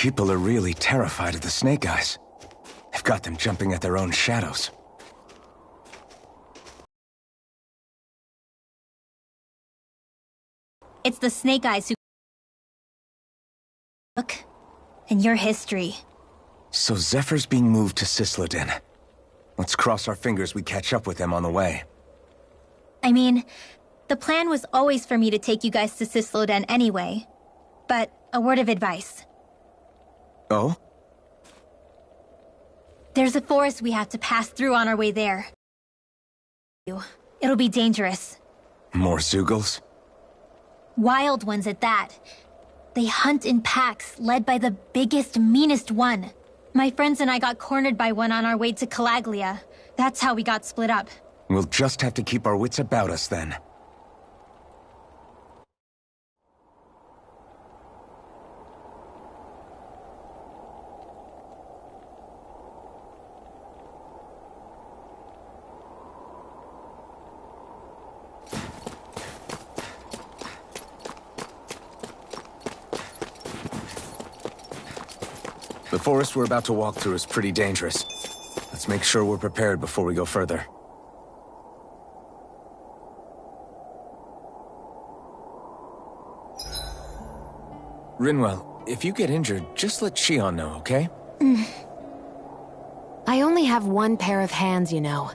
people are really terrified of the Snake Eyes. They've got them jumping at their own shadows. It's the Snake Eyes who... Look, and your history. So Zephyr's being moved to Cisloden. Let's cross our fingers we catch up with him on the way. I mean, the plan was always for me to take you guys to Cisloden anyway. But a word of advice. Oh? There's a forest we have to pass through on our way there. It'll be dangerous. More Zeugles? Wild ones at that. They hunt in packs, led by the biggest, meanest one. My friends and I got cornered by one on our way to Calaglia. That's how we got split up. We'll just have to keep our wits about us then. The forest we're about to walk through is pretty dangerous. Let's make sure we're prepared before we go further. Rinwell, if you get injured, just let Shion know, okay? I only have one pair of hands, you know.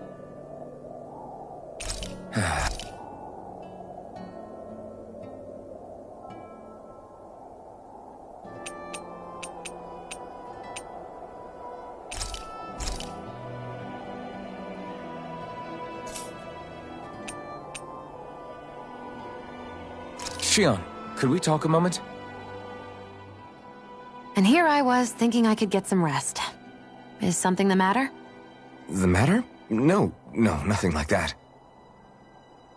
Shion, could we talk a moment? And here I was, thinking I could get some rest. Is something the matter? The matter? No, nothing like that.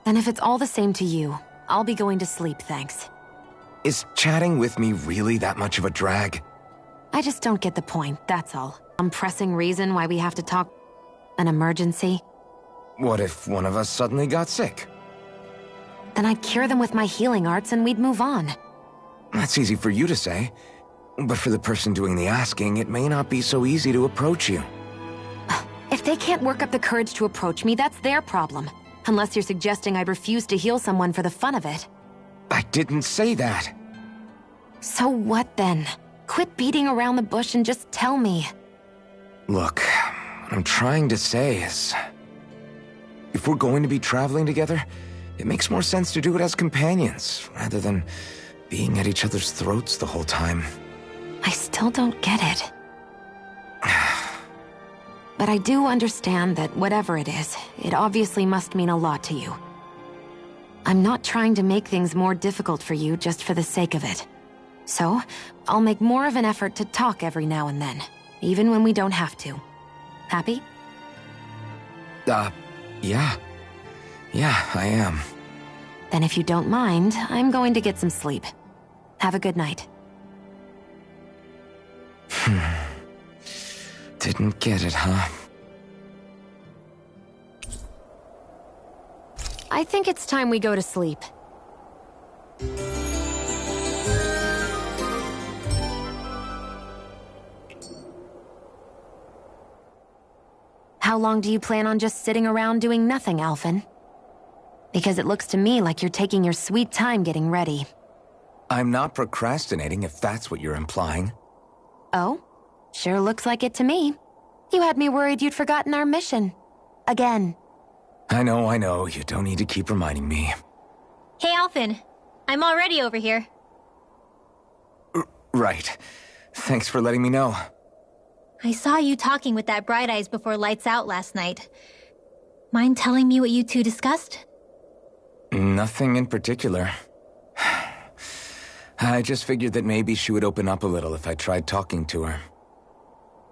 Then if it's all the same to you, I'll be going to sleep, thanks. Is chatting with me really that much of a drag? I just don't get the point, that's all. Some pressing reason why we have to talk... An emergency? What if one of us suddenly got sick? Then I'd cure them with my healing arts and we'd move on. That's easy for you to say. But for the person doing the asking, it may not be so easy to approach you. If they can't work up the courage to approach me, that's their problem. Unless you're suggesting I'd refuse to heal someone for the fun of it. I didn't say that. So what then? Quit beating around the bush and just tell me. Look, what I'm trying to say is... if we're going to be traveling together, it makes more sense to do it as companions, rather than being at each other's throats the whole time. I still don't get it. But I do understand that whatever it is, it obviously must mean a lot to you. I'm not trying to make things more difficult for you just for the sake of it. So, I'll make more of an effort to talk every now and then, even when we don't have to. Happy? Yeah. Yeah, I am. Then if you don't mind, I'm going to get some sleep. Have a good night. Didn't get it, huh? I think it's time we go to sleep. How long do you plan on just sitting around doing nothing, Alphen? Because it looks to me like you're taking your sweet time getting ready. I'm not procrastinating, if that's what you're implying. Oh? Sure looks like it to me. You had me worried you'd forgotten our mission. Again. I know. You don't need to keep reminding me. Hey, Alphen. I'm already over here. Right. Thanks for letting me know. I saw you talking with that Bright Eyes before lights out last night. Mind telling me what you two discussed? Nothing in particular. I just figured that maybe she would open up a little if I tried talking to her.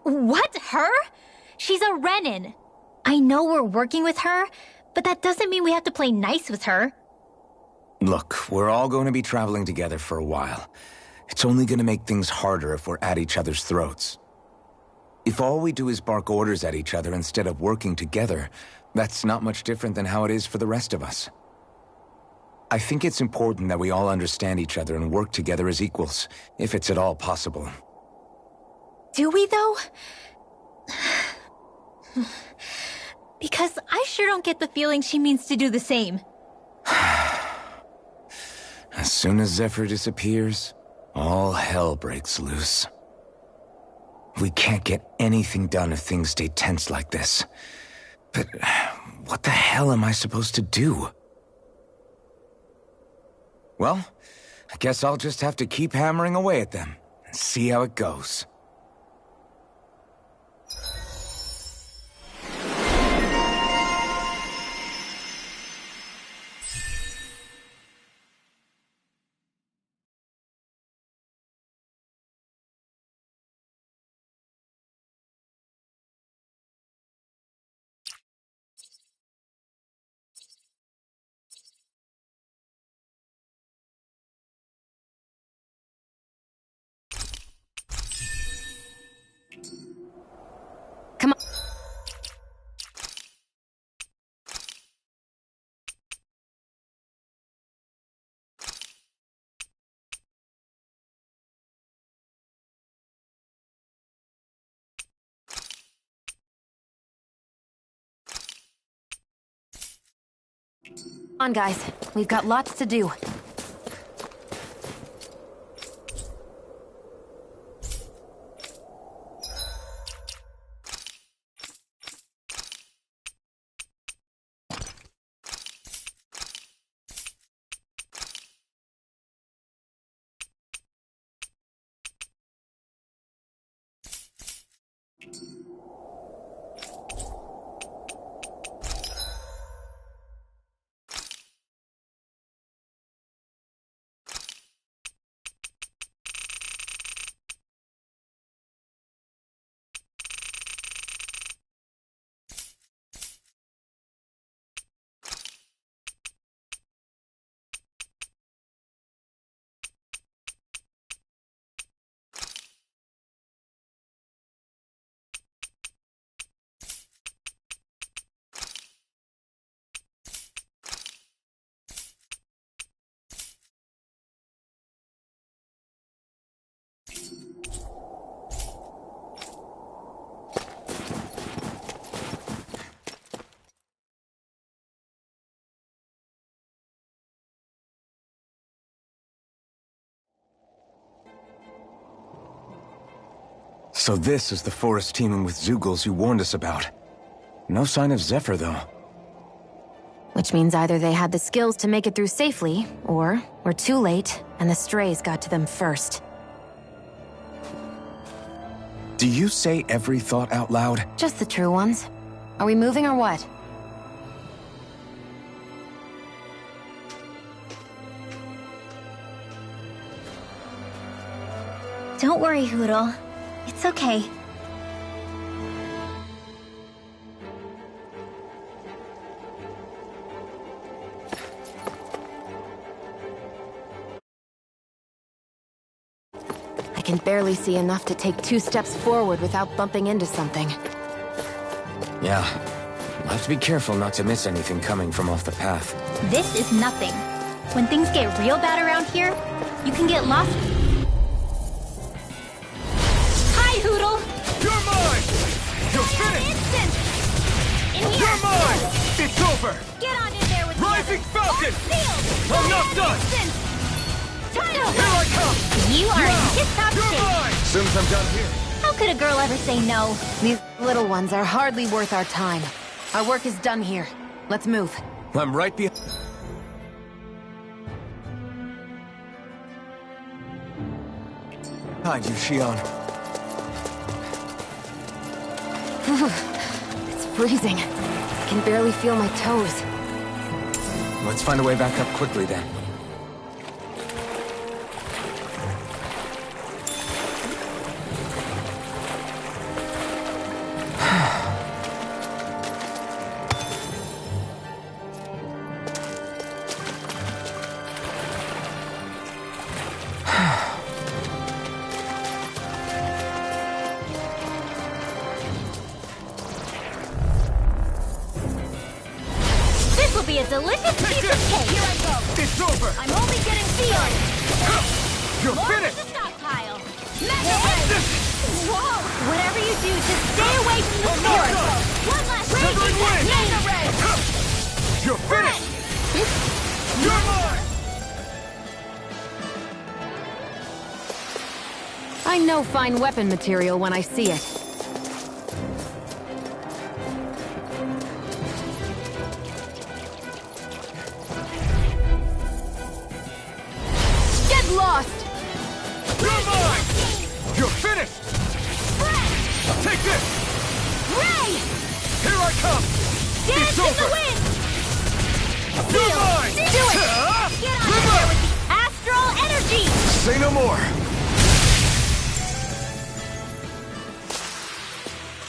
What? Her? She's a Renin. I know we're working with her, but that doesn't mean we have to play nice with her. Look, we're all going to be traveling together for a while. It's only going to make things harder if we're at each other's throats. If all we do is bark orders at each other instead of working together, that's not much different than how it is for the rest of us. I think it's important that we all understand each other and work together as equals, if it's at all possible. Do we, though? Because I sure don't get the feeling she means to do the same. As soon as Zephyr disappears, all hell breaks loose. We can't get anything done if things stay tense like this. But what the hell am I supposed to do? Well, I guess I'll just have to keep hammering away at them and see how it goes. Come on. Come on, guys. We've got lots to do. So this is the forest teeming with Zeugles you warned us about. No sign of Zephyr, though. Which means either they had the skills to make it through safely, or we're too late, and the strays got to them first. Do you say every thought out loud? Just the true ones. Are we moving or what? Don't worry, Hootle. It's okay. I can barely see enough to take 2 steps forward without bumping into something. Yeah. I'll have to be careful not to miss anything coming from off the path. This is nothing. When things get real bad around here, you can get lost. Hi, Hootle! You're mine! You're finished! Instant! In here! You're mine! It's over! Get on in there with Rising the Falcon! Sealed! I'm not done! Instant! Here I come! You are in Now! tip-top You're shape! mine! Soon as I'm done here. How could a girl ever say no? These little ones are hardly worth our time. Our work is done here. Let's move. I'm right behind. Behind you, Shion. It's freezing. I can barely feel my toes. Let's find a way back up quickly, then. This will be a delicious piece of cake! Here I go! It's over! I'm only getting Theon! You're More finished! to the stockpile! Mega Whoa! Whatever you do, just stay away from the I'm not sword. done. One last Severing wind. Mega ray. You're finished! You're mine! I know fine weapon material when I see it. Get lost! You're mine! You're finished! Take this! Ray! Here I come! Dance It's in over! the wind! You're mine! Do it! Get out of here with the astral energy! Say no more!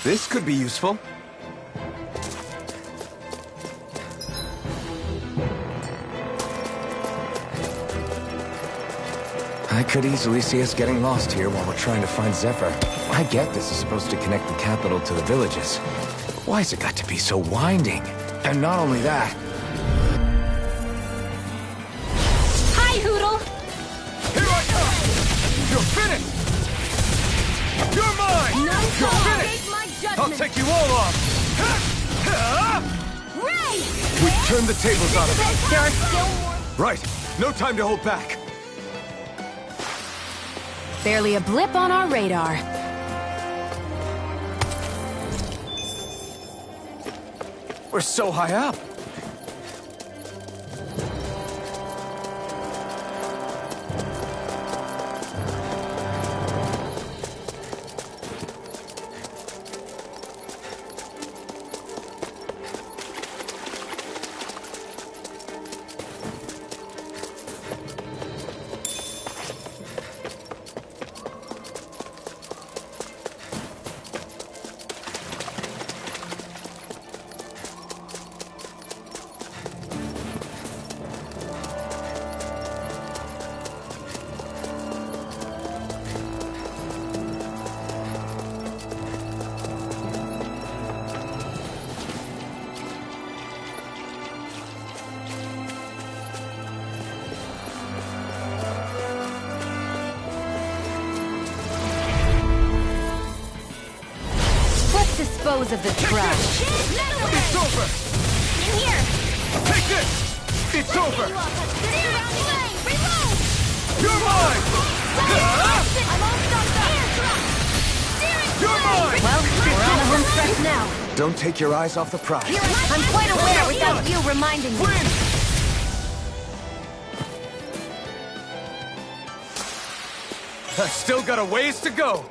This could be useful. I could easily see us getting lost here while we're trying to find Zephyr. I get this is supposed to connect the capital to the villages. Why's it got to be so winding? And not only that... Hi, Hoodle! Here I come! You're finished! You're mine! You're finished! My I'll judgment! take you all on! Ray! We've turned the tables on him! There are still more... Right! No time to hold back! Barely a blip on our radar. We're so high up. Let's dispose of the trash. It's over! In here! Take this! It's over! Reload! You're mine! I'm almost on the airdrop! You're mine! Well, we're on the home stretch now. Don't take your eyes off the prize. I'm quite aware without you reminding me. Win! I've still got a ways to go!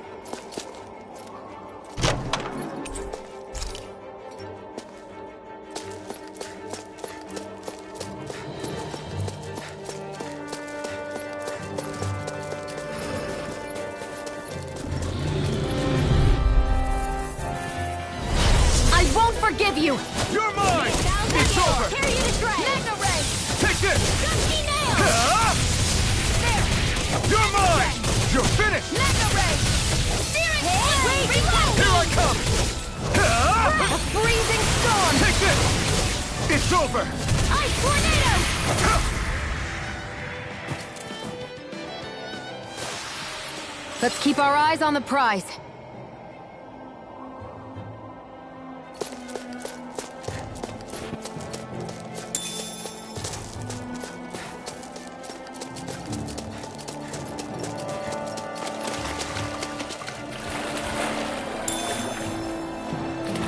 I won't forgive you! You're mine! It's over! Carry you to Trey! Mega ray! Take this! Gunky nail! There! You're mine! You're finished! Mega ray! Steering wheel! Reload! Here I come! A freezing storm! Take this! It's over! Ice tornado! Let's keep our eyes on the prize.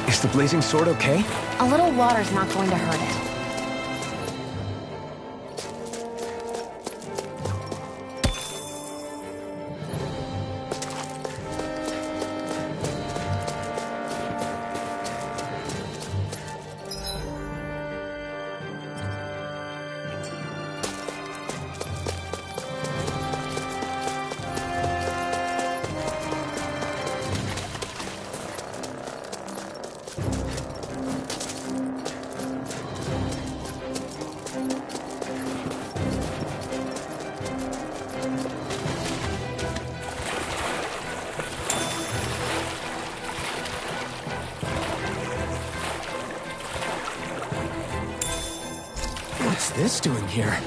Is the blazing sword okay? A little water's not going to hurt it. What's this doing here?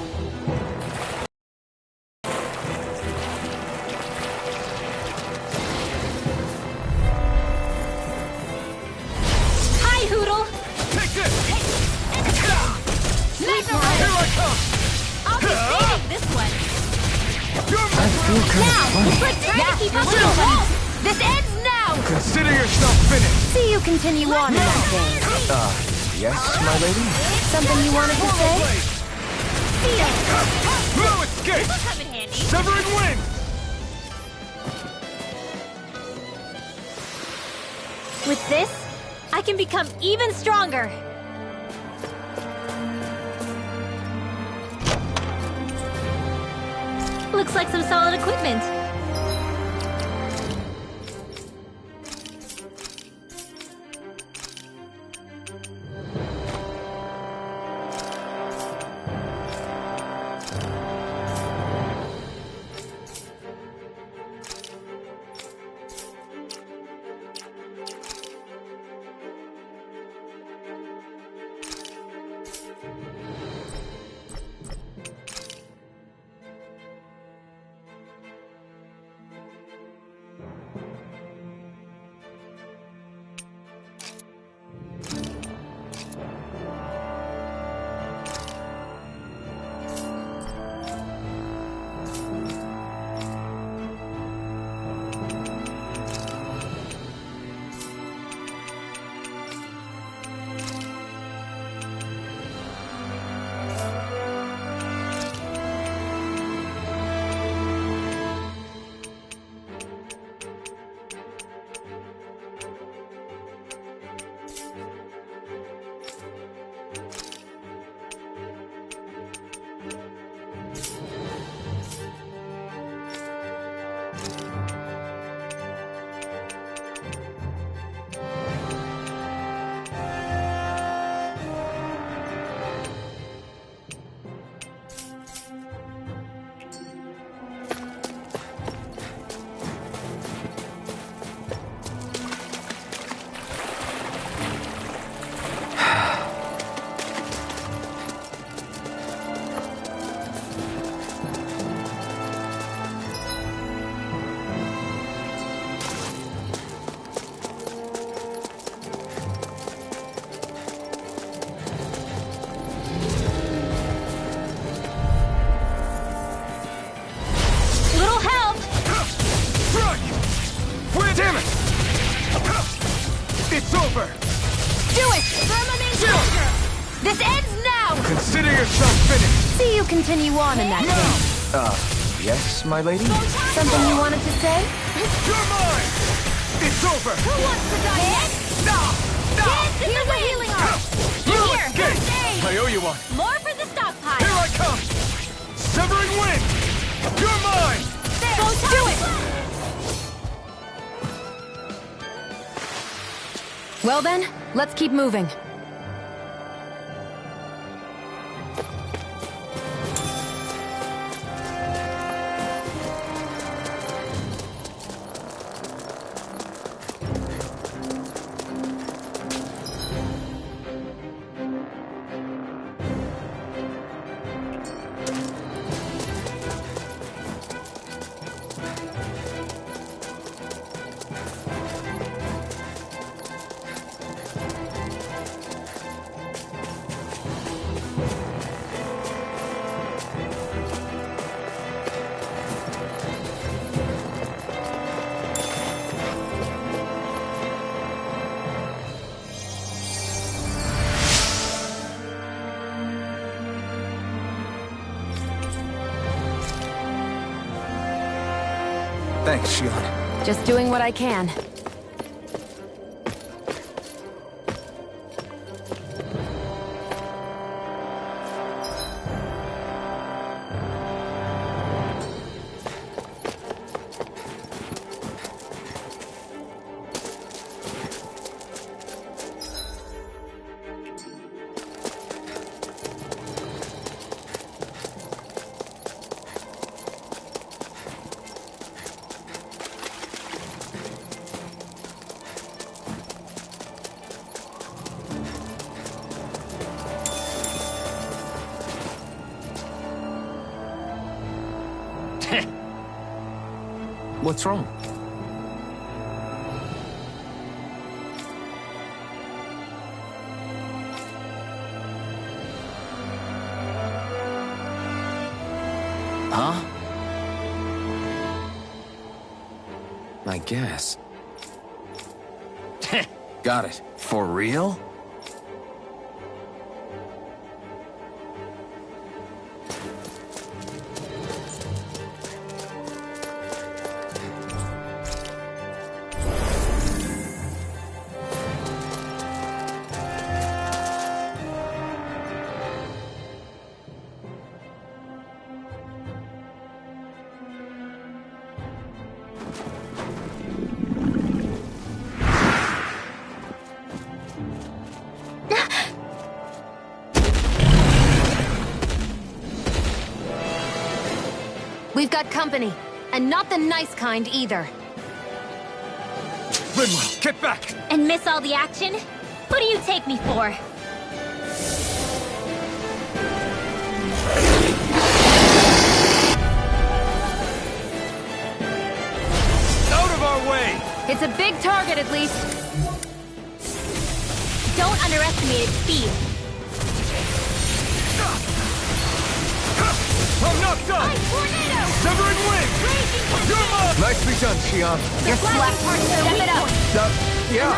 Now! It's like trying to keep up with the wall! This ends now! Consider yourself finished! See you continue on in that vein. Yes, my lady? Something you wanted to say? No escape! This'll come in handy. Severing wind! With this, I can become even stronger. Looks like some solid equipment. This ends now! Consider yourself finished! See you continue on in that vein. Yes, my lady? Something you wanted to say? You're mine! It's over! Who wants to die next? No! No! Kids, here's a healing art! You Here, escape! first aid! I owe you one! More for the stockpile! Here I come! Severing wind! You're mine! There, go do it! Well then, let's keep moving. Thanks, Shion. Just doing what I can. What's wrong? Huh? I guess. Got it. For real? We've got company, and not the nice kind either. Rinwell, get back! And miss all the action? Who do you take me for? Out of our way! It's a big target, at least. Don't underestimate its speed. I'm knocked up! Tornado! Severing wing! You're mine! Nicely done, Xion. You're slack. Step it up. Yeah.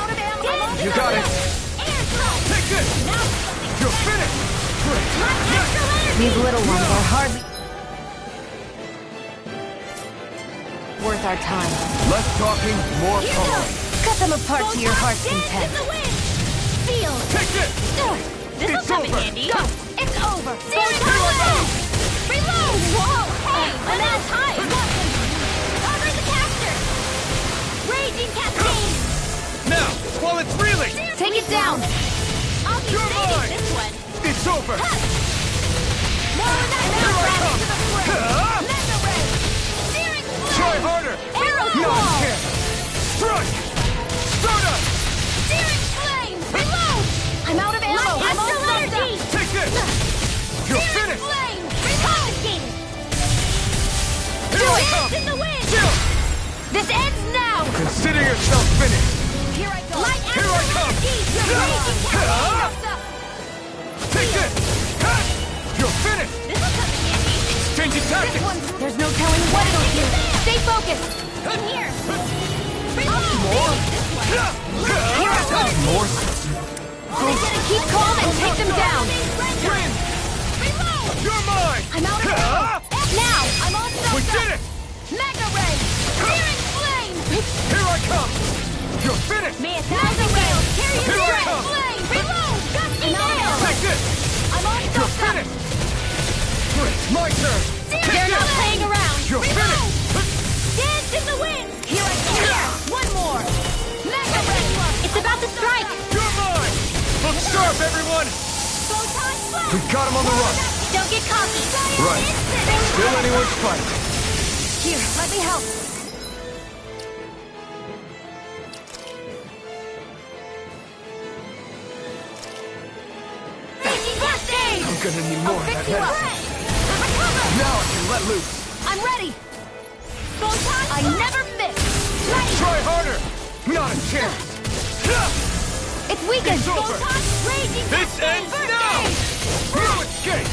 You got it. Take this! You're finished! Great! These little ones are hardly worth our time. Less talking, more following. Cut them apart to your heart's content. Feel! Take this! This'll It's come in over. handy. Go! It's over! Reload! Whoa! Hey, I'm out of time! Cover the caster! Raging cascade! Now, while it's reeling! Take it down! I'll be You're saving mine! this one! It's over! More of that Here I now! come! To the fray! Ah! Mega ray! Steering Try flame! harder! Arrow Not a wall! chance! Strike! Stardust! Steering flame! Reload! I'm out of ammo! I'm all Astral stuffed energy! up! Take this! You're Steering finished! flame! Reload! Here I come! In the wind! Chill! This ends now! Consider yourself finished! Here I go! Light Here I come! Raging Ah! cascade! Take this! Ha! You're finished! This'll come in handy. Changing tactics! There's no telling what it'll do! Stay focused! In here! Reload! More? This one! Here I go! More? Keep calm and take them down! Win! Reload! You're mine! I'm out of ammo! Ah! Now! I'm all We stuffed did up! it! Mega ray! Steering flame! Here I come! You're finished! May 1,000 rails carry Here your I come! flame! Reload! Gusty nail! Take this! I'm all You're stuffed up! finished! It's my turn! They're not playing around! You're finished! Dance in the wind! Here I go! One more! Mega ray! It's about to strike! You're mine! Look sharp, everyone! Photon blast! We've got him on the run! Don't get cocky! Right. Still anyone's fight. Here, let me help! Raging cascade! I'm gonna need more of that Pick you up! medicine. Recover! Now I can let loose. I'm ready! Photon I never miss! Try harder! Not a chance! It's weakened! It's over! Photon raging This cascade! ends First now! aid! No escape!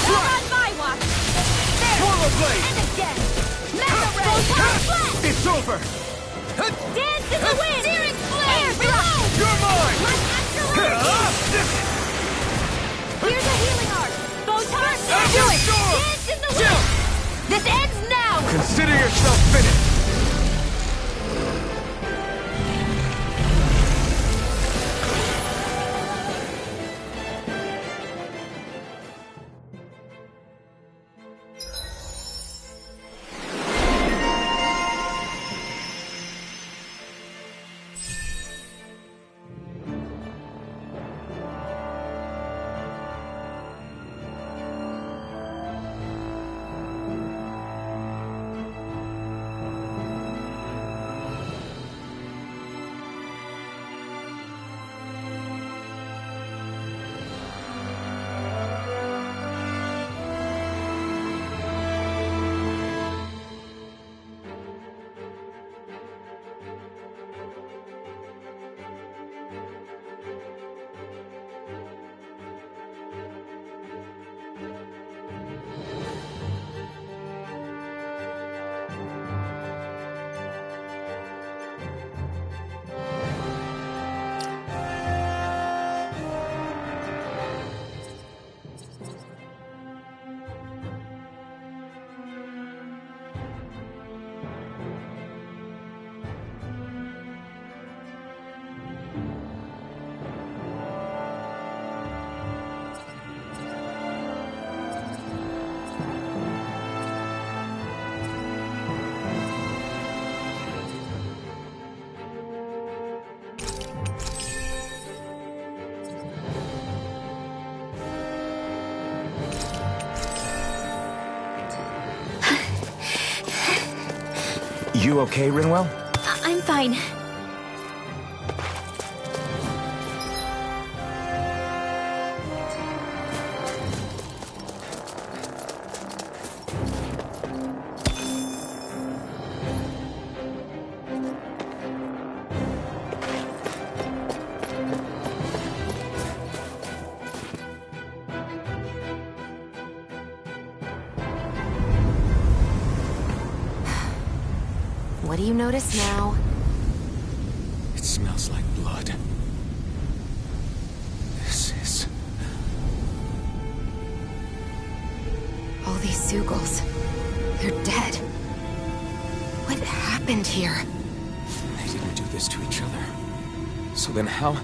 Not on my watch! There! Swallow blade! And again! Mega ray! Photon blast! It's over! Dance in the wind! Steering flame! Reload! You're mine! Like astral energy! Here's a healing arc! Photon Do it! Dance in the wind! This ends now! Consider yourself finished! You okay, Rinwell? I'm fine. What do you notice now? It smells like blood. This is... All these Zeugles. They're dead. What happened here? They didn't do this to each other. So then how...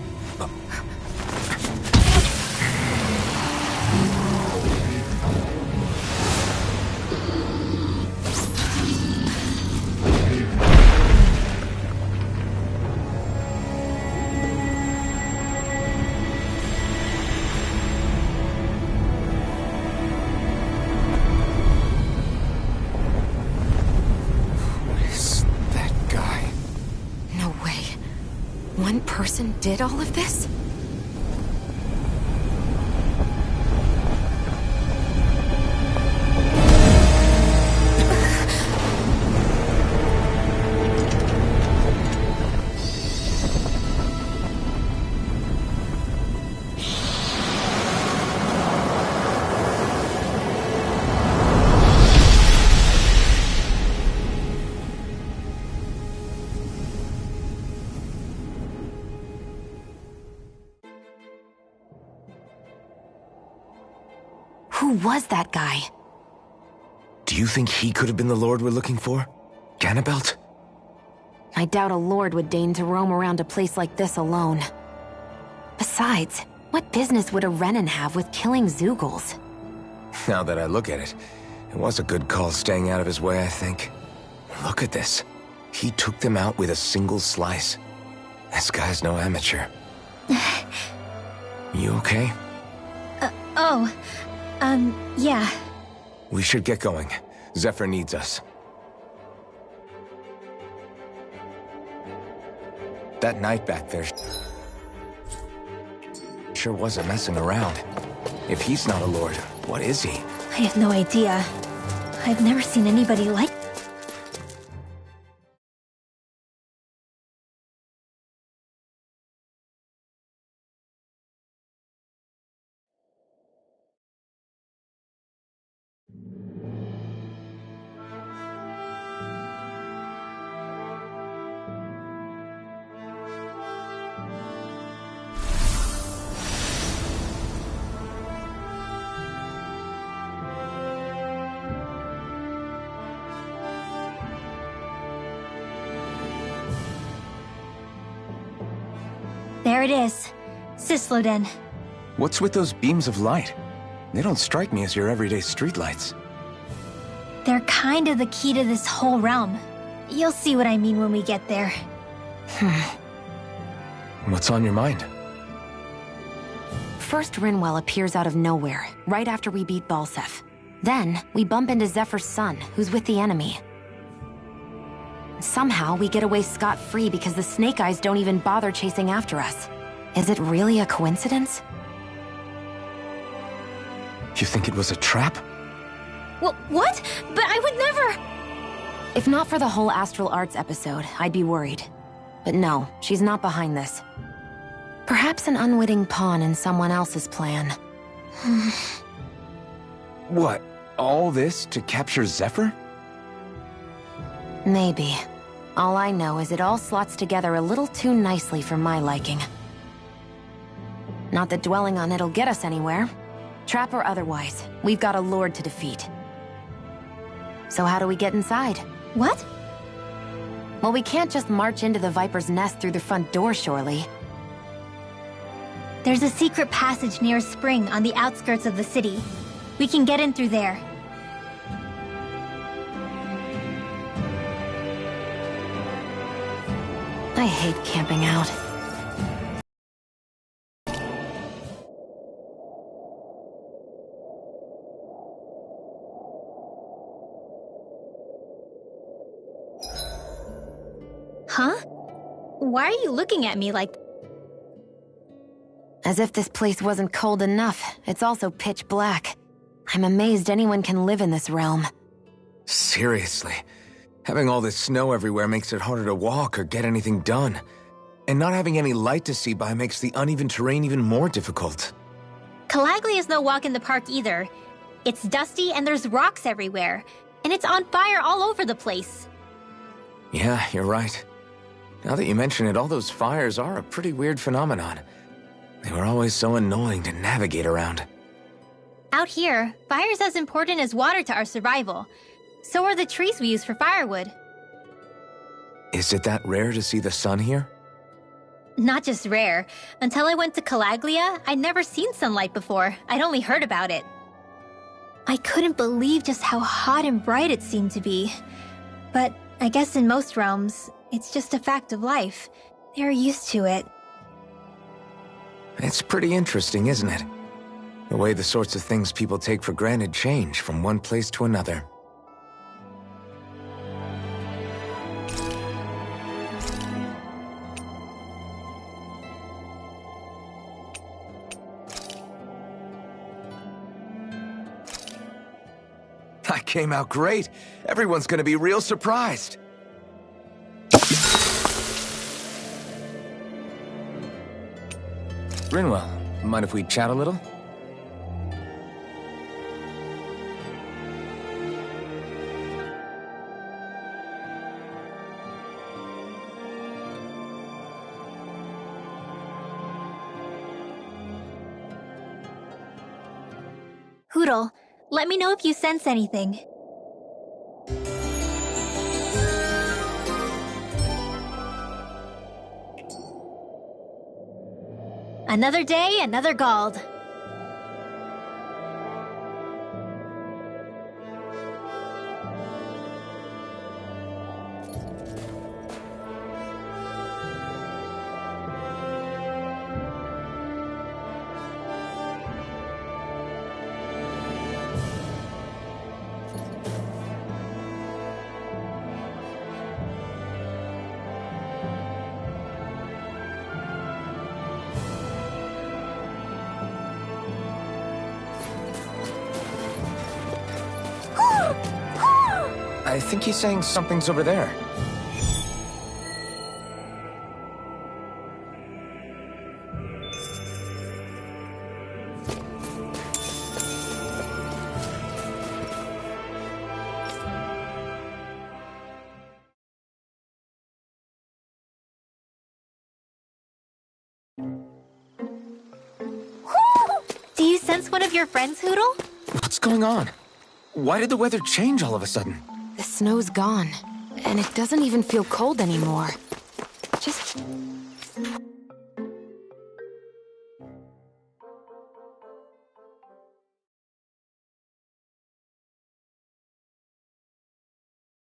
One person did all of this? Who was that guy? Do you think he could have been the Lord we're looking for? Ganabelt? I doubt a lord would deign to roam around a place like this alone. Besides, what business would a Renan have with killing Zeugles? Now that I look at it, it was a good call staying out of his way, I think. Look at this. He took them out with a single slice. This guy's no amateur. You okay? Yeah. We should get going. Zephyr needs us. That knight back there sure wasn't messing around. If he's not a lord, what is he? I have no idea. I've never seen anybody like... There it is. Sisloden. What's with those beams of light? They don't strike me as your everyday streetlights. They're kind of the key to this whole realm. You'll see what I mean when we get there. What's on your mind? First, Rinwell appears out of nowhere, right after we beat Balseph. Then, we bump into Zephyr's son, who's with the enemy. Somehow, we get away scot-free because the Snake Eyes don't even bother chasing after us. Is it really a coincidence? You think it was a trap? What? But I would never... If not for the whole Astral Arts episode, I'd be worried. But no, she's not behind this. Perhaps an unwitting pawn in someone else's plan. What? All this to capture Zephyr? Maybe. All I know is it all slots together a little too nicely for my liking. Not that dwelling on it'll get us anywhere. Trap or otherwise, we've got a lord to defeat. So how do we get inside? What? Well, we can't just march into the Viper's nest through the front door, surely. There's a secret passage near a spring on the outskirts of the city. We can get in through there. I hate camping out. Huh? Why are you looking at me like... As if this place wasn't cold enough, it's also pitch black. I'm amazed anyone can live in this realm. Seriously. Having all this snow everywhere makes it harder to walk or get anything done. And not having any light to see by makes the uneven terrain even more difficult. Calaglia is no walk in the park either. It's dusty and there's rocks everywhere. And it's on fire all over the place. Yeah, you're right. Now that you mention it, all those fires are a pretty weird phenomenon. They were always so annoying to navigate around. Out here, fire's as important as water to our survival. So are the trees we use for firewood. Is it that rare to see the sun here? Not just rare. Until I went to Calaglia, I'd never seen sunlight before. I'd only heard about it. I couldn't believe just how hot and bright it seemed to be. But I guess in most realms, it's just a fact of life. They're used to it. It's pretty interesting, isn't it? The way the sorts of things people take for granted change from one place to another. I came out great. Everyone's gonna be real surprised. Rinwell, mind if we chat a little? Hootle, let me know if you sense anything. Another day, another Gald. I think he's saying something's over there. Do you sense one of your friends, Hootle? What's going on? Why did the weather change all of a sudden? The snow's gone, and it doesn't even feel cold anymore. Just...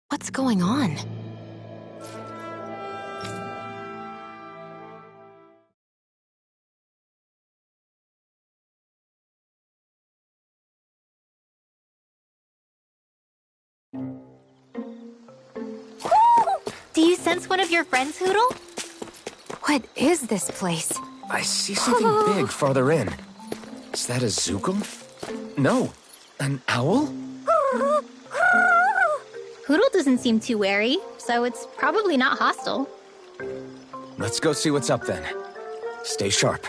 What's going on? Do you sense one of your friends, Hootle? What is this place? I see something big farther in. Is that a Zookle? No, an owl? Hootle doesn't seem too wary, so it's probably not hostile. Let's go see what's up then. Stay sharp.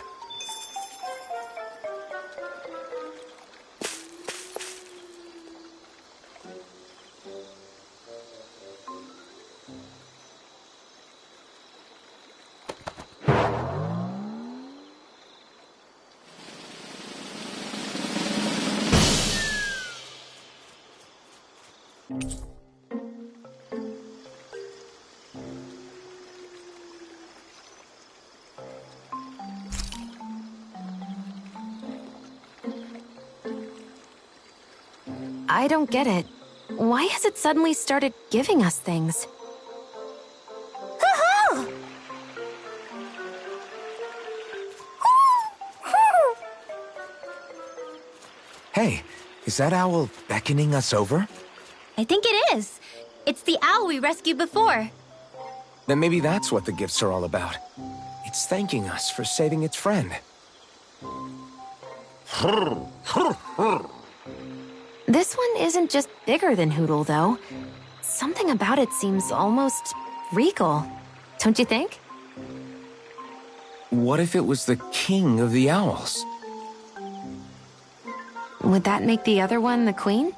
I don't get it. Why has it suddenly started giving us things? Hey, is that owl beckoning us over? I think it is. It's the owl we rescued before. Then maybe that's what the gifts are all about. It's thanking us for saving its friend. This one isn't just bigger than Hootle, though. Something about it seems almost regal. Don't you think? What if it was the king of the owls? Would that make the other one the queen?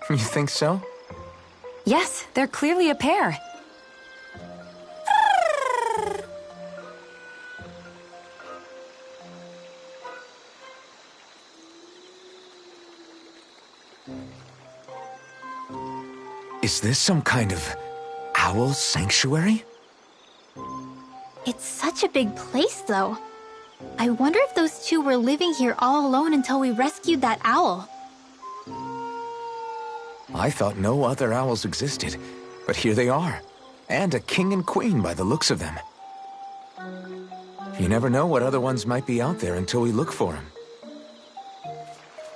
You think so? Yes, they're clearly a pair. Is this some kind of owl sanctuary? It's such a big place, though. I wonder if those two were living here all alone until we rescued that owl. I thought no other owls existed, but here they are. And a king and queen by the looks of them. You never know what other ones might be out there until we look for them.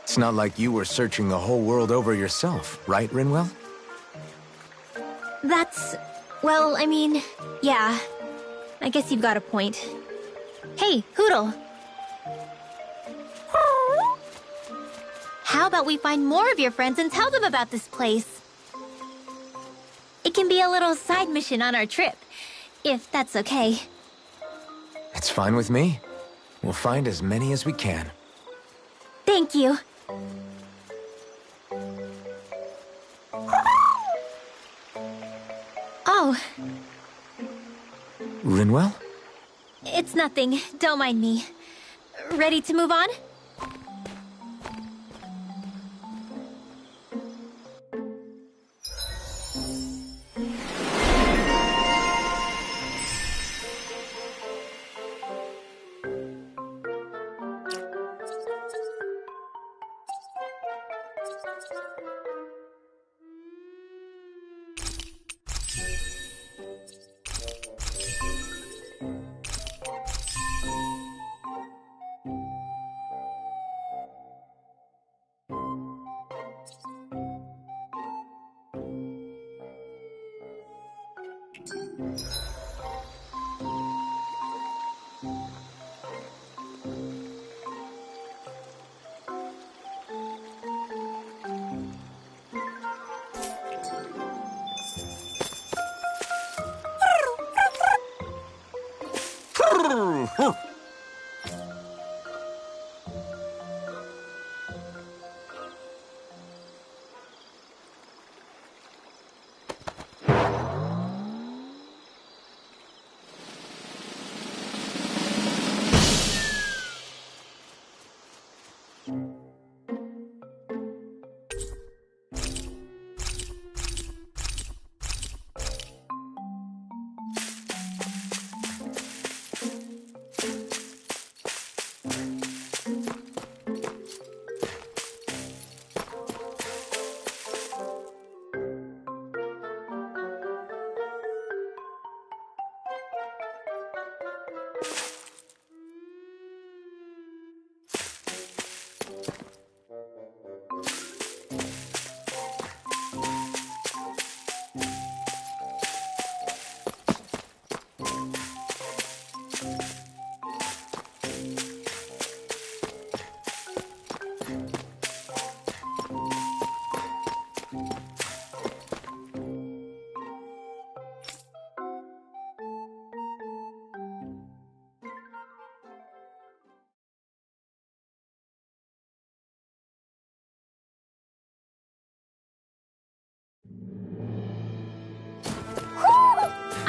It's not like you were searching the whole world over yourself, right, Rinwell? Well, I mean, yeah. I guess you've got a point. Hey, Hootle. How about we find more of your friends and tell them about this place? It can be a little side mission on our trip, if that's okay. It's fine with me. We'll find as many as we can. Thank you. Oh, Rinwell? it's nothing. Don't mind me. Ready to move on?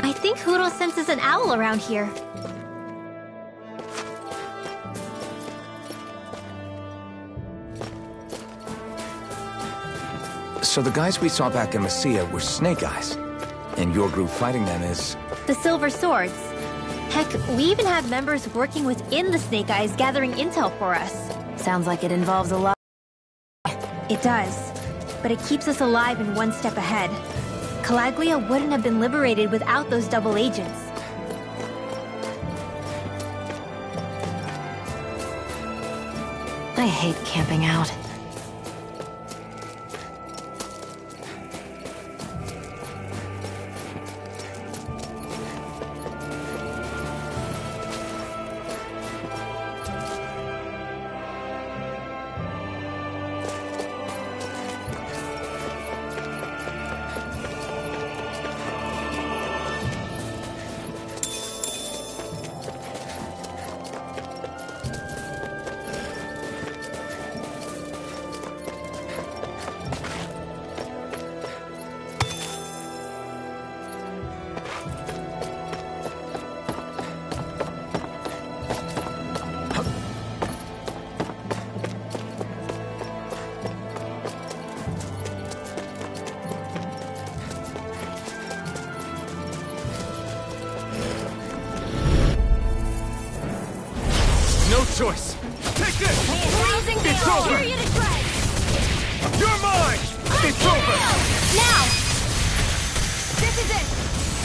I think Hootle senses an owl around here. So the guys we saw back in Messia were Snake Eyes. And your group fighting them is... The Silver Swords. Heck, we even have members working within the Snake Eyes gathering intel for us. Sounds like it involves a lot. It does. But it keeps us alive and one step ahead. Calaglia wouldn't have been liberated without those double agents. I hate camping out. No choice. Take this! Freezing It's gale. over. Tear you to shreds. You're mine! It's over! Now! This is it!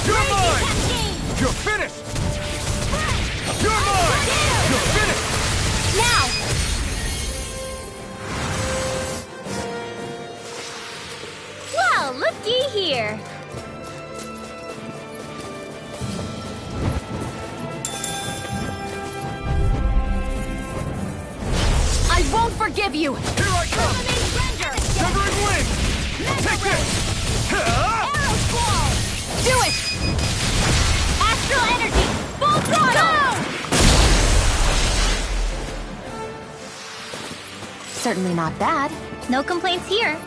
You're Raging mine! cascade. You're finished! You're mine! You're finished! Now! Well, looky here. I won't forgive you! Here I come! Severing wing! Take this! Arrow squall! Do it! Astral energy! Full throttle! Certainly not bad. No complaints here.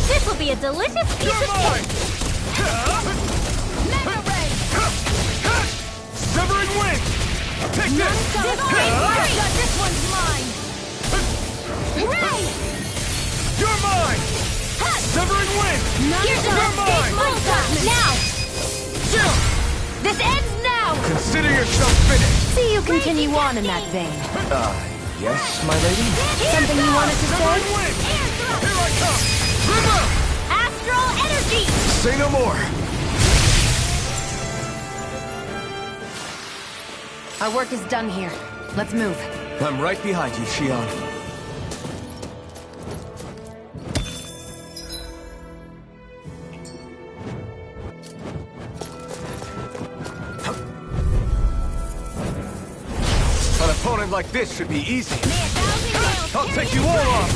This will be a delicious piece You're of mine! cake! Mega ray! Severing wing! Take this! This one's mine! Ray! You're mine! Severing wing! Here's You're another mine! Now! This ends now! Consider yourself finished! See you continue on in that vein. Yes, my lady? Something you wanted to Severing say? wing! Here I come! River! Astral energy! Say no more! Our work is done here. Let's move. I'm right behind you, Shion. An opponent like this should be easy. I'll take you all on!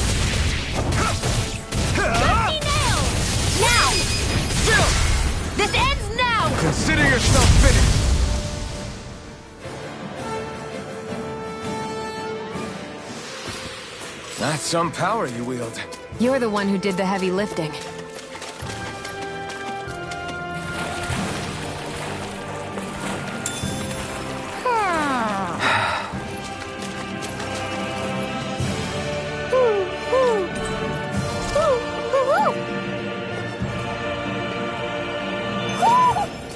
Now! This ends now! Consider yourself finished! That's some power you wield. You're the one who did the heavy lifting.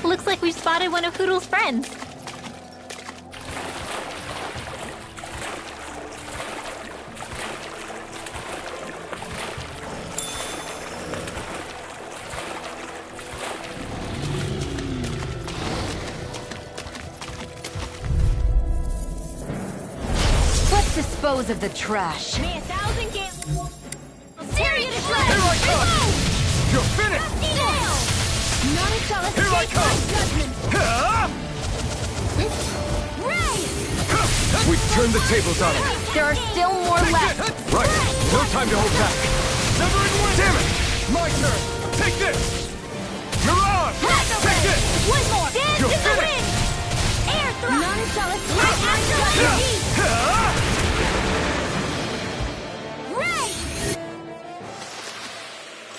Looks like we've spotted one of Hoodle's friends. Let's dispose of the trash. May 1,000 gales. Serious Here I come! You're finished! None shall Here I escape come! my judgment. Ray! We've turned the tables on him. There are still more left. Right. No time to hold back. Severing wing! Damn it! My turn! Take this! You're on! Take this! One more! Dance You're in the finished! wind! Air thrust! None shall escape my judgment. Ray!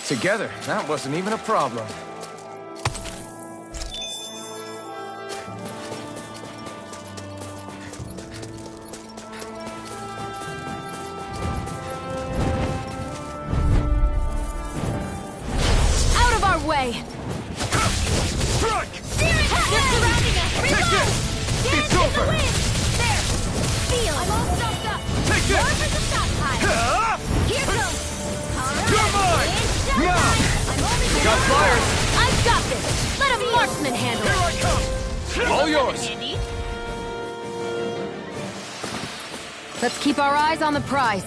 Together, that wasn't even a problem. Out of our way! Strike! They're surrounding us! Take Reload! this! Dance It's in over! the wind! There! Feel! I'm all stuffed up! Take this! More for the stockpile! Here goes! You're mine! Now! I'm only Got flyers! I've got this! Let a marksman handle Here it! I come! All yours! Let's keep our eyes on the prize.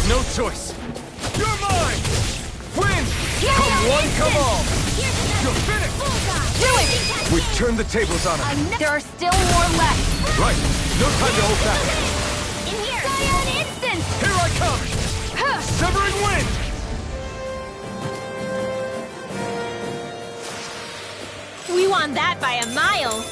No choice! You're mine! Win! Come one, come all! You're finished! Do it! We've turned the tables on him. There are still more left. Right. No time to hold back. In here! Fire instant! Here I come! Severing wing! We won that by a mile!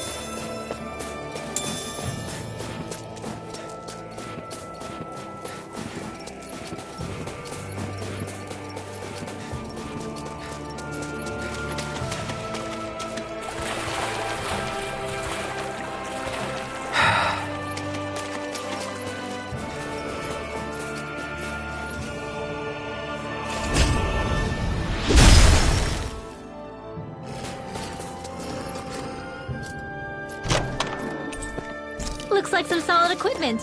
like some solid equipment.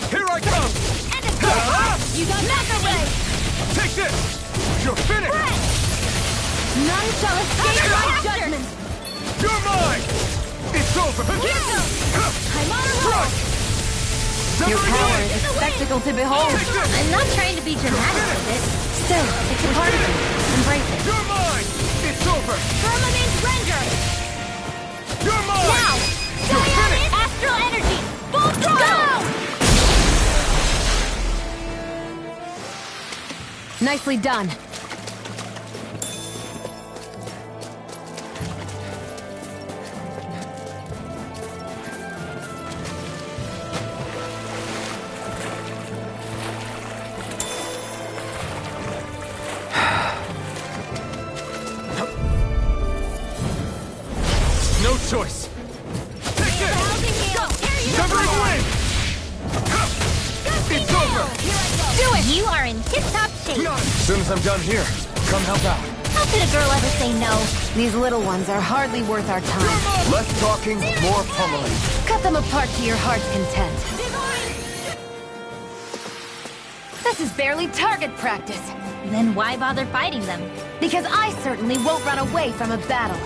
Here I come! And it's over! You got back away! Take this! You're finished! None shall escape my judgment! You're mine! It's over! Here goes! I'm on a roll! Your power is a spectacle to behold. I'm not trying to be dramatic with it. Still, it's a part of you. Embrace it. You're mine! It's over! Firmament render! You're mine! Now! Diamond astral energy! Full throttle! Nicely done. No choice! Take this! Severing wind! It's over! Do it! You are in tip-top shape. As soon as I'm done here, come help out. How could a girl ever say no? These little ones are hardly worth our time. Less talking, more pummeling. Cut them apart to your heart's content. This is barely target practice. Then why bother fighting them? Because I certainly won't run away from a battle.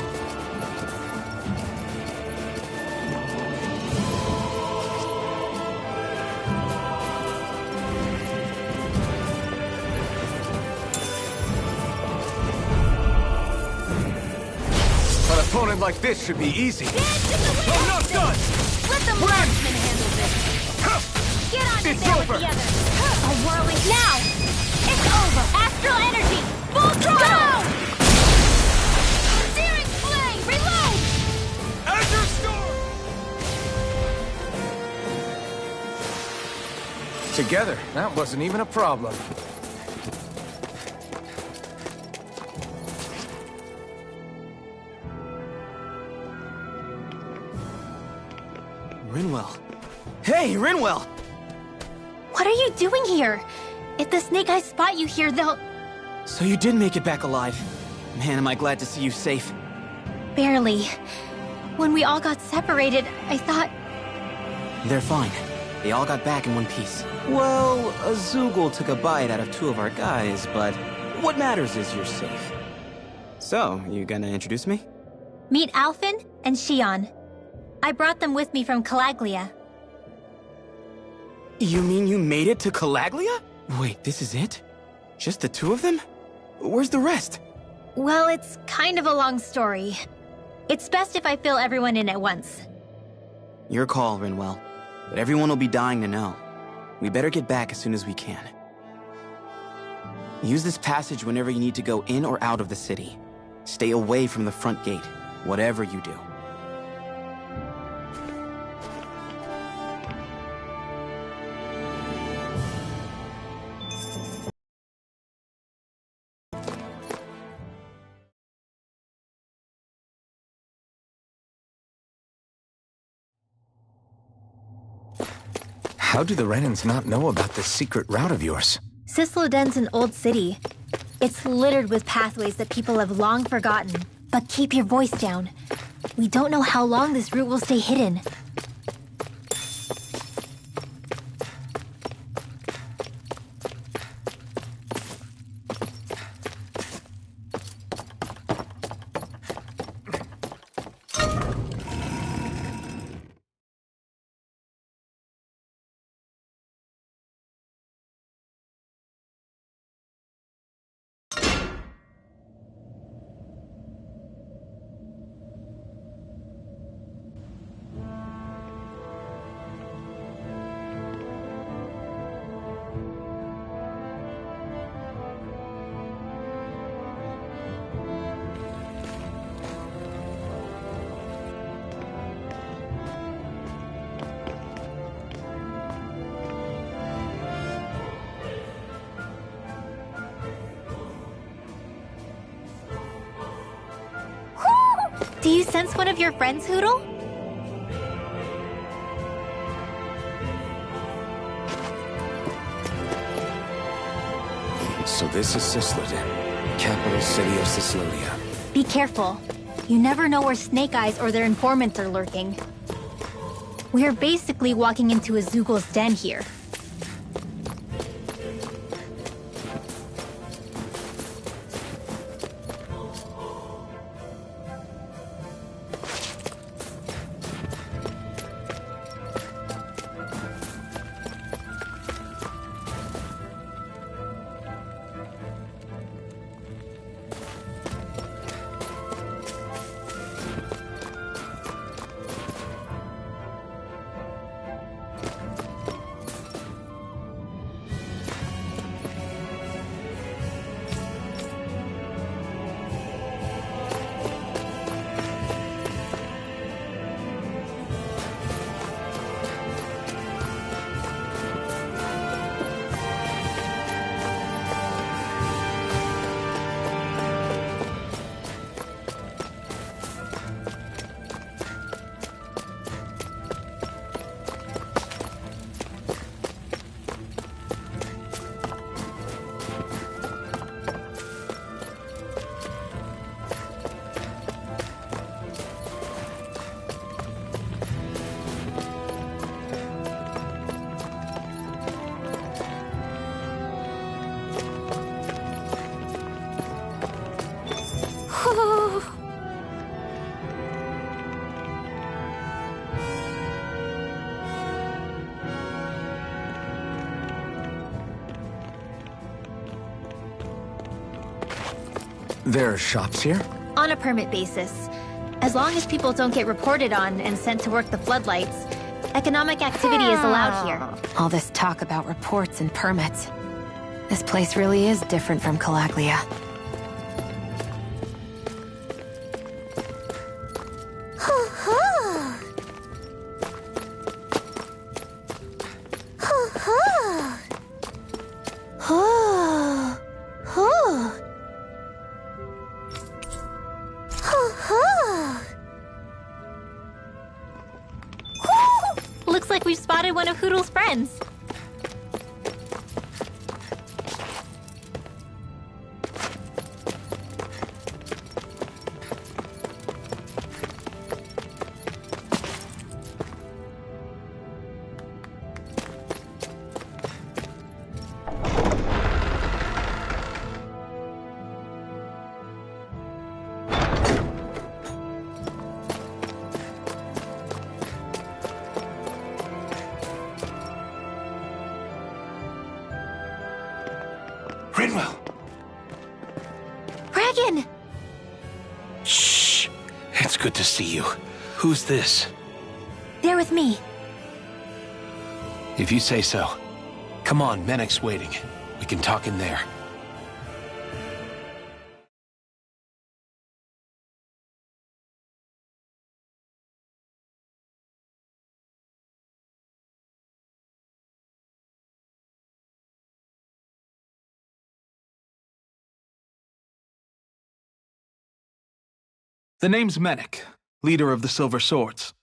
An opponent like this should be easy. I'm not done! Let the marksman handle this. Get on It's there over. with the others. A whirling now. It's over. Astral energy. Full throttle. Searing flame. Reload. Azure Storm! Together, that wasn't even a problem. Rinwell. Hey, Rinwell! What are you doing here? If the Snake Eyes spot you here, they'll... So you did make it back alive. Man, am I glad to see you safe. Barely. When we all got separated, I thought... They're fine. They all got back in one piece. Well, a Zoogle took a bite out of 2 of our guys, but what matters is you're safe. So, you gonna introduce me? Meet Alphen and Shion. I brought them with me from Calaglia. You mean you made it to Calaglia? Wait, this is it? Just the 2 of them? Where's the rest? Well, it's kind of a long story. It's best if I fill everyone in at once. Your call, Rinwell. But everyone will be dying to know. We better get back as soon as we can. Use this passage whenever you need to go in or out of the city. Stay away from the front gate, whatever you do. How do the Renans not know about this secret route of yours? Cisloden's an old city. It's littered with pathways that people have long forgotten. But keep your voice down. We don't know how long this route will stay hidden. Do you sense one of your friends, Hootle? So this is Cisloden, capital city of Sicililia. Be careful. You never know where Snake Eyes or their informants are lurking. We're basically walking into a Zoogl's den here. There are shops here? On a permit basis. As long as people don't get reported on and sent to work the floodlights, economic activity is allowed here. All this talk about reports and permits. This place really is different from Calaglia. Looks like we've spotted one of Hoodle's friends. Rinwell! Regan! Shh! It's good to see you. Who's this? They're with me. If you say so. Come on, Menek's waiting. We can talk in there. The name's Menek, leader of the Silver Swords.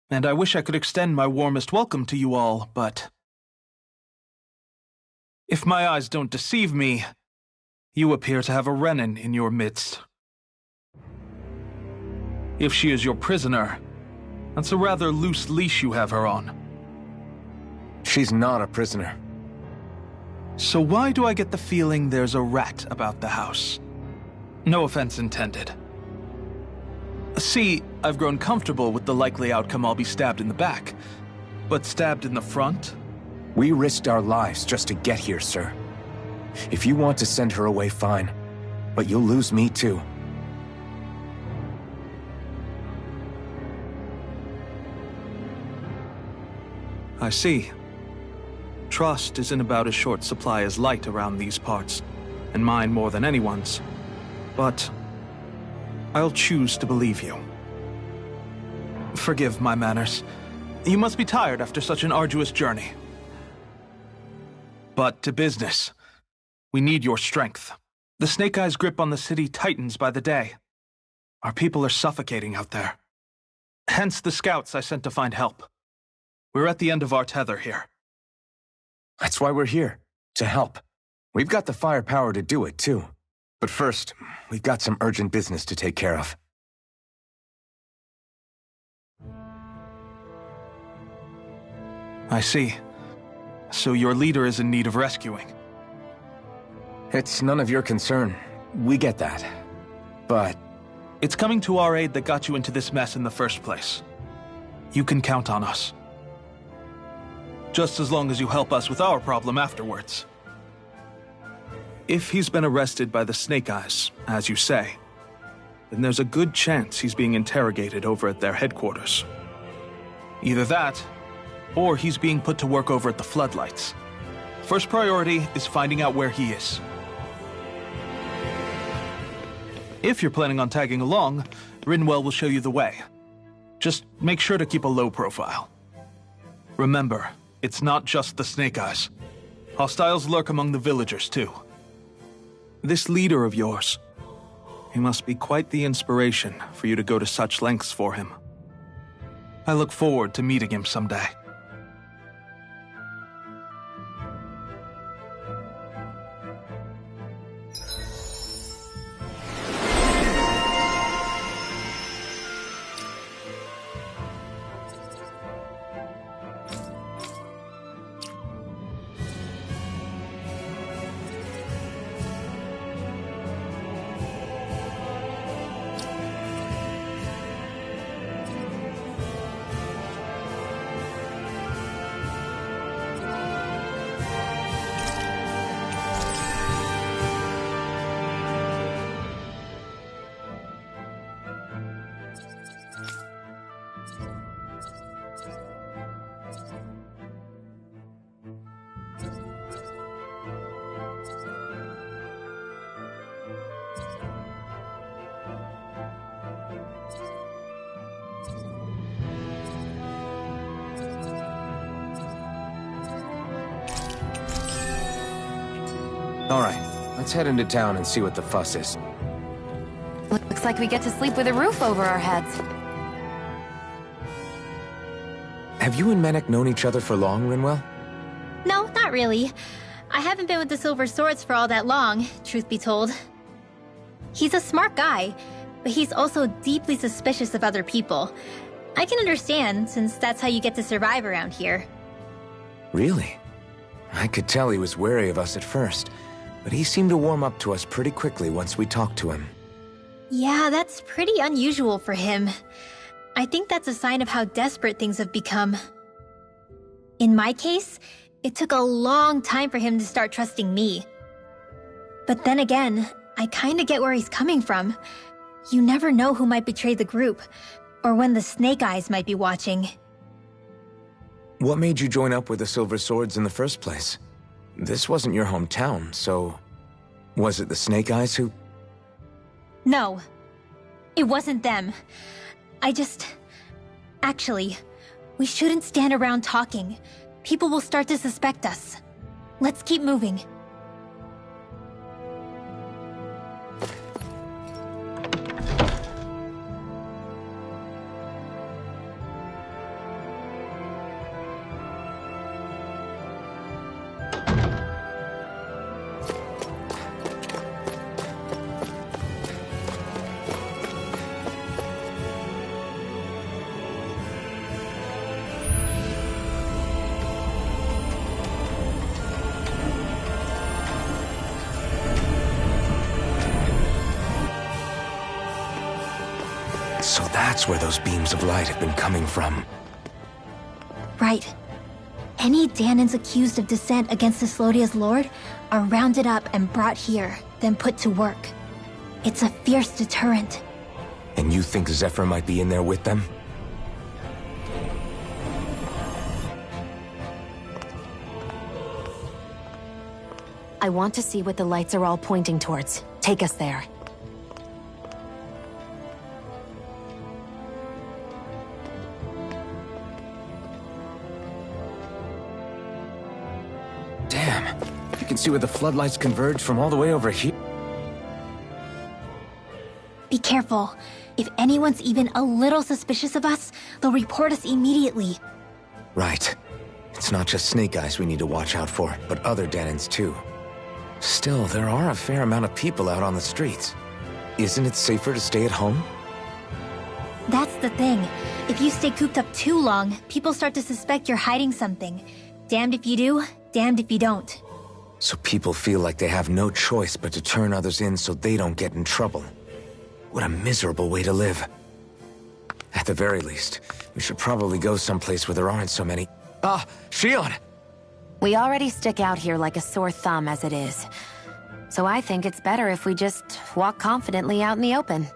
And I wish I could extend my warmest welcome to you all, but... if my eyes don't deceive me, you appear to have a Renin in your midst. If she is your prisoner, that's a rather loose leash you have her on. She's not a prisoner. So why do I get the feeling there's a rat about the house? No offense intended. See, I've grown comfortable with the likely outcome I'll be stabbed in the back. But stabbed in the front? We risked our lives just to get here, sir. If you want to send her away, fine. But you'll lose me too. I see. Trust is in about as short supply as light around these parts, and mine more than anyone's. But I'll choose to believe you. Forgive my manners. You must be tired after such an arduous journey. But to business. We need your strength. The Snake Eyes' grip on the city tightens by the day. Our people are suffocating out there. Hence the scouts I sent to find help. We're at the end of our tether here. That's why we're here. To help. We've got the firepower to do it, too. But first, we've got some urgent business to take care of. I see. So your leader is in need of rescuing. It's none of your concern. We get that. But It's coming to our aid that got you into this mess in the first place. You can count on us. Just as long as you help us with our problem afterwards. If he's been arrested by the Snake Eyes, as you say, then there's a good chance he's being interrogated over at their headquarters. Either that, or he's being put to work over at the Floodlights. First priority is finding out where he is. If you're planning on tagging along, Rinwell will show you the way. Just make sure to keep a low profile. Remember, it's not just the Snake Eyes. Hostiles lurk among the villagers, too. This leader of yours, he must be quite the inspiration for you to go to such lengths for him. I look forward to meeting him someday. all right, let's head into town and see what the fuss is. Looks like we get to sleep with a roof over our heads. Have you and Menek known each other for long, Rinwell? No, not really. I haven't been with the Silver Swords for all that long, truth be told. He's a smart guy, but he's also deeply suspicious of other people. I can understand, since that's how you get to survive around here. Really? I could tell he was wary of us at first, but he seemed to warm up to us pretty quickly once we talked to him. Yeah, that's pretty unusual for him. I think that's a sign of how desperate things have become. In my case, it took a long time for him to start trusting me. But then again, I kinda get where he's coming from. You never know who might betray the group, or when the Snake Eyes might be watching. What made you join up with the Silver Swords in the first place? This wasn't your hometown, so... was it the Snake Eyes who... No, it wasn't them. Actually, we shouldn't stand around talking. People will start to suspect us. Let's keep moving. So that's where those beams of light have been coming from. Right. Any Danans accused of dissent against the Slodia's lord are rounded up and brought here, then put to work. It's a fierce deterrent. And you think Zephyr might be in there with them? I want to see what the lights are all pointing towards. Take us there. Damn, you can see where the floodlights converge from all the way over here. Be careful. If anyone's even a little suspicious of us, they'll report us immediately. Right. It's not just Snake Eyes we need to watch out for, but other Danans too. Still, there are a fair amount of people out on the streets. Isn't it safer to stay at home? That's the thing. If you stay cooped up too long, people start to suspect you're hiding something. Damned if you do, damned if you don't. So people feel like they have no choice but to turn others in so they don't get in trouble. What a miserable way to live. At the very least, we should probably go someplace where there aren't so many... Ah, Shion! We already stick out here like a sore thumb as it is. So I think it's better if we just walk confidently out in the open.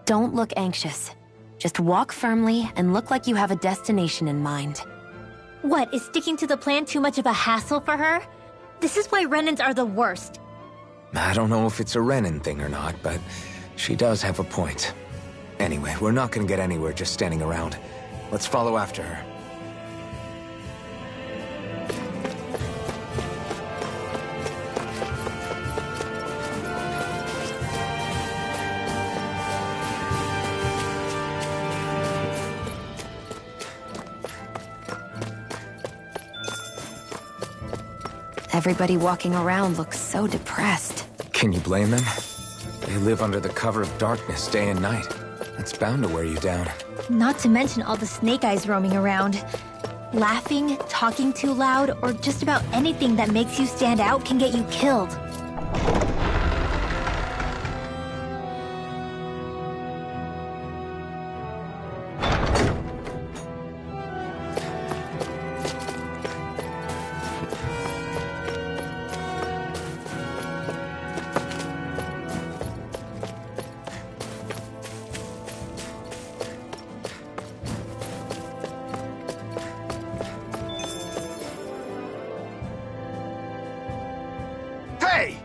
Don't look anxious. Just walk firmly and look like you have a destination in mind. What, is sticking to the plan too much of a hassle for her? This is why Renans are the worst. I don't know if it's a Renan thing or not, but she does have a point. Anyway, we're not gonna get anywhere just standing around. Let's follow after her. Everybody walking around looks so depressed. Can you blame them? They live under the cover of darkness day and night. That's bound to wear you down. Not to mention all the snake eyes roaming around. Laughing, talking too loud, or just about anything that makes you stand out can get you killed. Hey!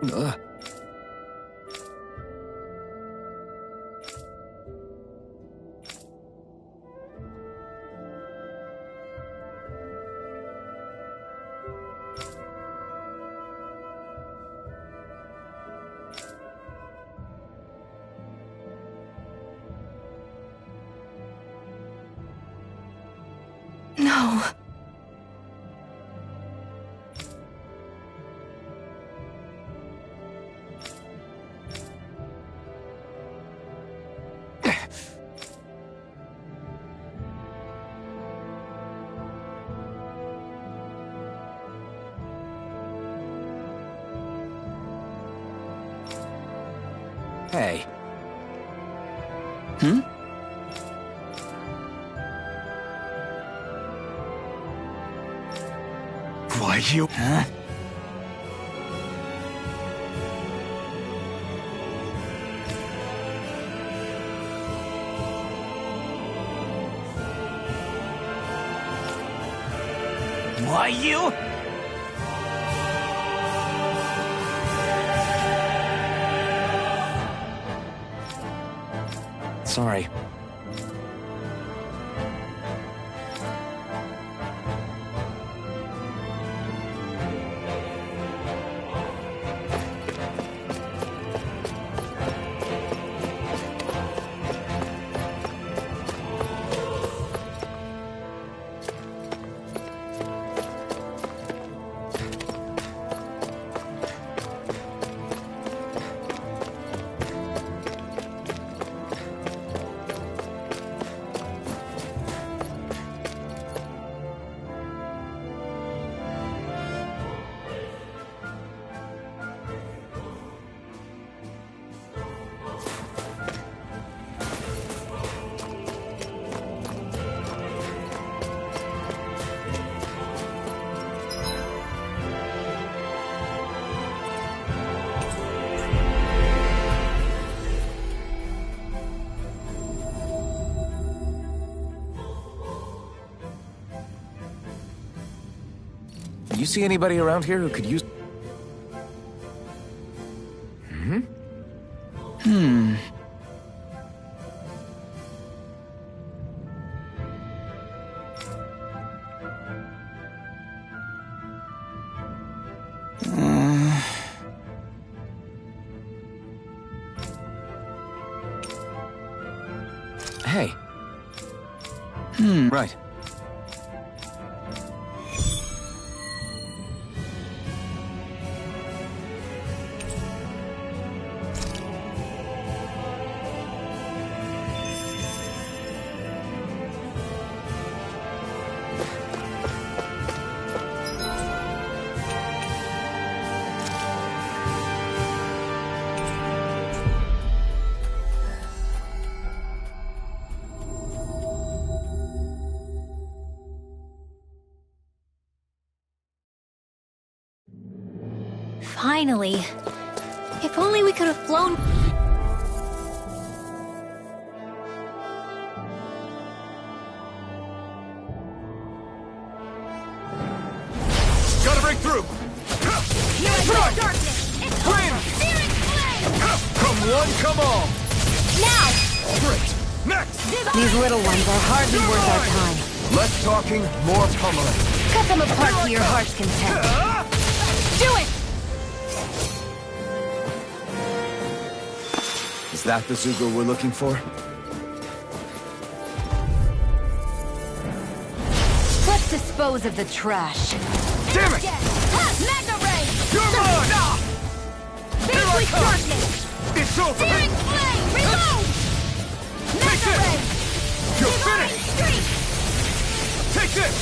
Ugh. No. Hey. Hmm? Why you... Huh? Why you? Sorry. You see anybody around here who could use... Hey. Right. Finally. If only we could have flown... Gotta break through! Darkness! It's Flame! Searing flame! Come one, come all! Now! Great! Next! These little ones are hardly worth our time. Less talking, more pummeling. Cut them apart to your heart's content. Do it! Is that the Zugor we're looking for? Let's dispose of the trash. Damn it! Mega Ray! You're mine! Big I with come! darkness! It's over! Searing flame! Reload! Take Mega this! Ray! You're Divine finished! streak! Take this!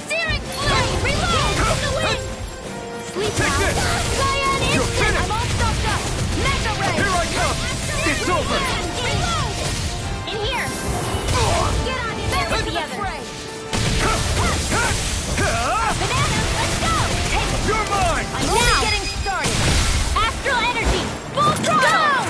Searing flame! Reload! In the wind! Sleep Take now! this! Cyan You're instant! finished! I'm all stocked up! Mega Ray! Here I come! It's over! Reload! In here! Get on it! Bear with the other! Bananas, let's go! Take it! You're mine! I'm only getting started! Astral energy! Full throttle!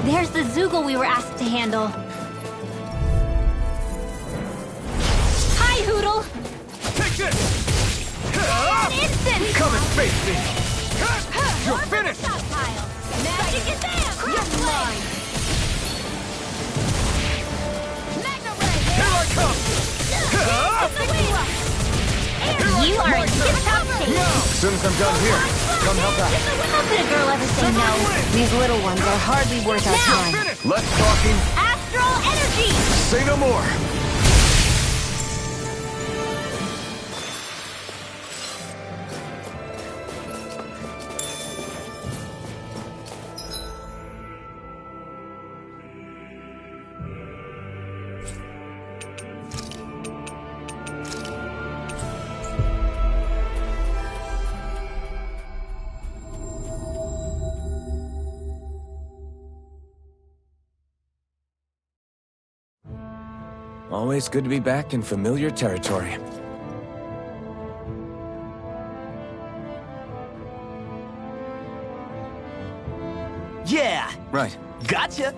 There's the Zoogle we were asked to handle. Hi, Hoodle! Take this! Instant! Come and face me! You're finished! Stockpile! Magic is there! You're mine! Mega Ray! Here I come! You are in tip-top shape! As soon as I'm done here, come help out. How could a girl ever say no? These little ones are hardly worth our time. Less talking, Astral energy! say no more. Always good to be back in familiar territory. Yeah! Right. Gotcha!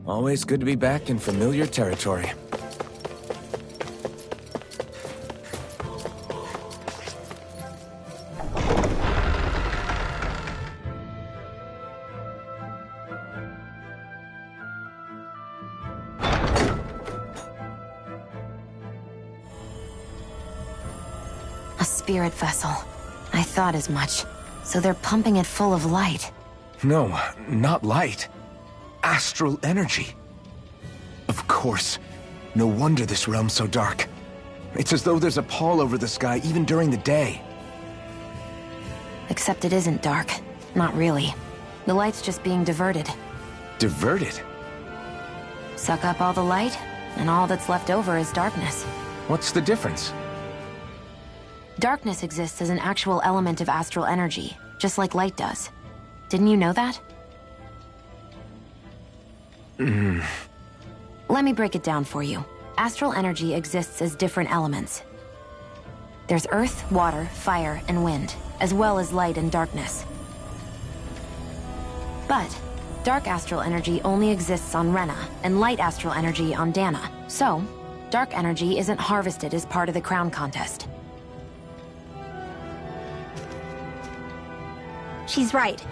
Always good to be back in familiar territory. A spirit vessel. I thought as much. So they're pumping it full of light. No, not light. Astral energy. Of course. No wonder this realm's so dark. It's as though there's a pall over the sky even during the day. Except it isn't dark. Not really. The light's just being diverted. Diverted? Suck up all the light, and all that's left over is darkness. What's the difference? Darkness exists as an actual element of astral energy, just like light does. Didn't you know that? Let me break it down for you. Astral energy exists as different elements. There's earth, water, fire, and wind, as well as light and darkness. But dark astral energy only exists on Rena, and light astral energy on Dana. So, dark energy isn't harvested as part of the crown contest. She's right.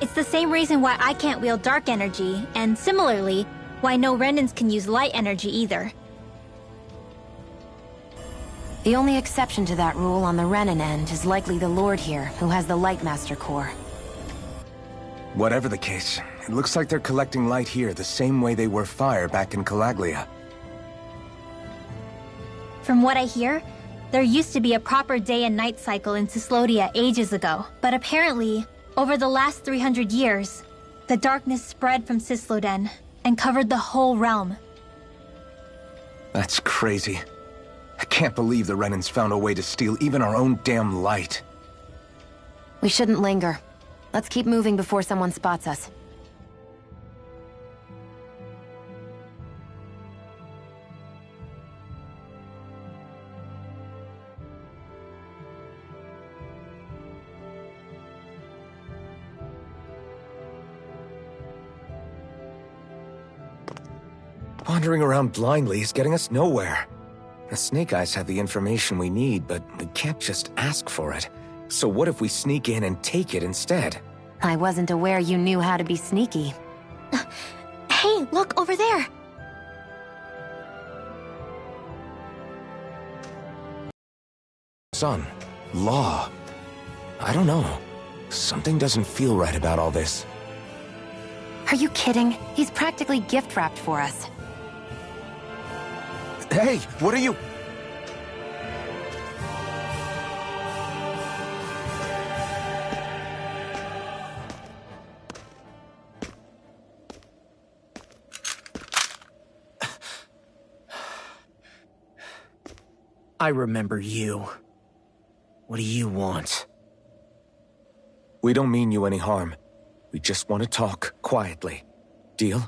It's the same reason why I can't wield dark energy, and similarly, why no Renans can use light energy either. The only exception to that rule on the Renan end is likely the Lord here, who has the Lightmaster core. Whatever the case, it looks like they're collecting light here the same way they were fire back in Calaglia. From what I hear, there used to be a proper day and night cycle in Cyslodia ages ago, but apparently, over the last 300 years, the darkness spread from Cysloden and covered the whole realm. That's crazy. I can't believe the Renans found a way to steal even our own damn light. We shouldn't linger. Let's keep moving before someone spots us. Wandering around blindly is getting us nowhere. The Snake Eyes have the information we need, but we can't just ask for it. So what if we sneak in and take it instead? I wasn't aware you knew how to be sneaky. Hey, look over there! Son, Law. I don't know. Something doesn't feel right about all this. Are you kidding? He's practically gift-wrapped for us. Hey, what are you... I remember you. What do you want? We don't mean you any harm. We just want to talk quietly. Deal?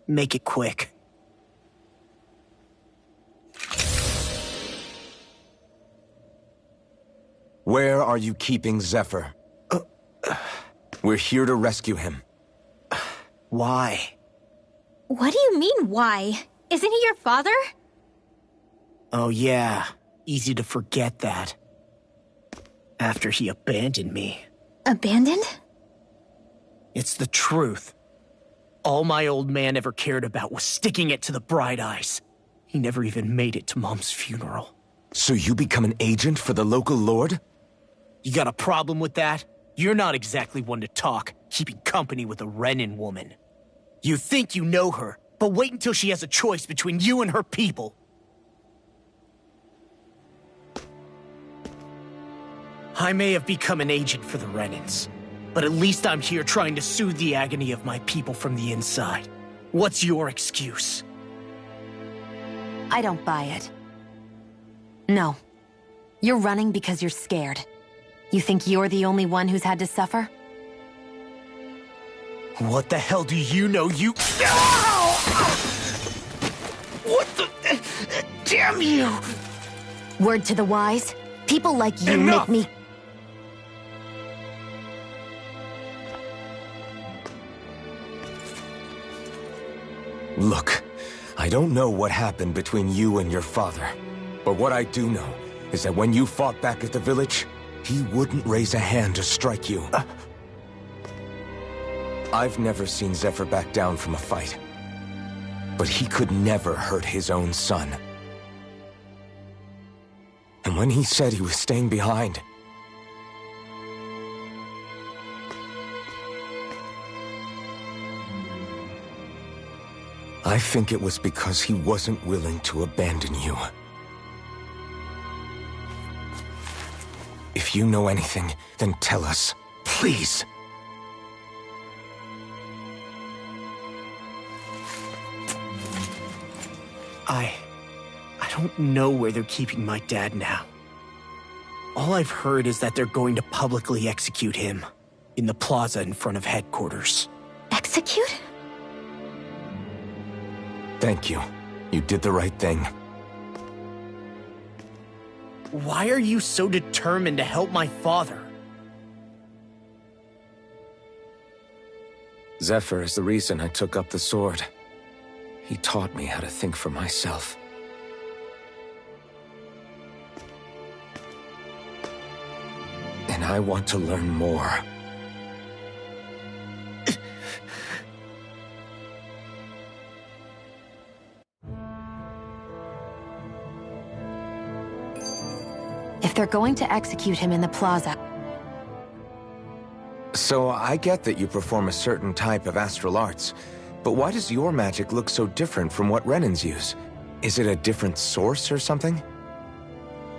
Make it quick. Where are you keeping Zephyr? We're here to rescue him. Why? What do you mean, why? Isn't he your father? Oh yeah, easy to forget that. After he abandoned me. Abandoned? It's the truth. All my old man ever cared about was sticking it to the Bright Eyes. He never even made it to Mom's funeral. So you become an agent for the local lord? You got a problem with that? You're not exactly one to talk, keeping company with a Renan woman. You think you know her, but wait until she has a choice between you and her people. I may have become an agent for the Renans, but at least I'm here trying to soothe the agony of my people from the inside. What's your excuse? I don't buy it. No. You're running because you're scared. You think you're the only one who's had to suffer? What the hell do you know, you... What the... Damn you! Word to the wise, people like you Enough! make me... Look, I don't know what happened between you and your father. But what I do know is that when you fought back at the village, he wouldn't raise a hand to strike you. I've never seen Zephyr back down from a fight. But he could never hurt his own son. And when he said he was staying behind, I think it was because he wasn't willing to abandon you. If you know anything, then tell us. Please. I don't know where they're keeping my dad now. All I've heard is that they're going to publicly execute him in the plaza in front of headquarters. Execute? Thank you. You did the right thing. Why are you so determined to help my father? Zephyr is the reason I took up the sword. He taught me how to think for myself. And I want to learn more. If they're going to execute him in the plaza... So I get that you perform a certain type of astral arts, but why does your magic look so different from what Renan's use? Is it a different source or something?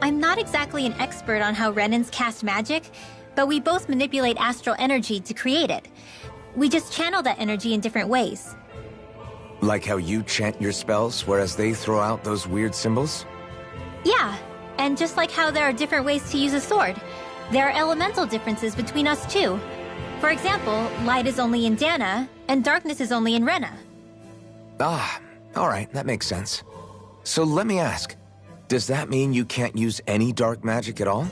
I'm not exactly an expert on how Renans cast magic, but we both manipulate astral energy to create it. We just channel that energy in different ways. Like how you chant your spells, whereas they throw out those weird symbols? Yeah, and just like how there are different ways to use a sword, there are elemental differences between us too. For example, light is only in Dana, and darkness is only in Rena. Ah, alright, that makes sense. So let me ask, does that mean you can't use any dark magic at all?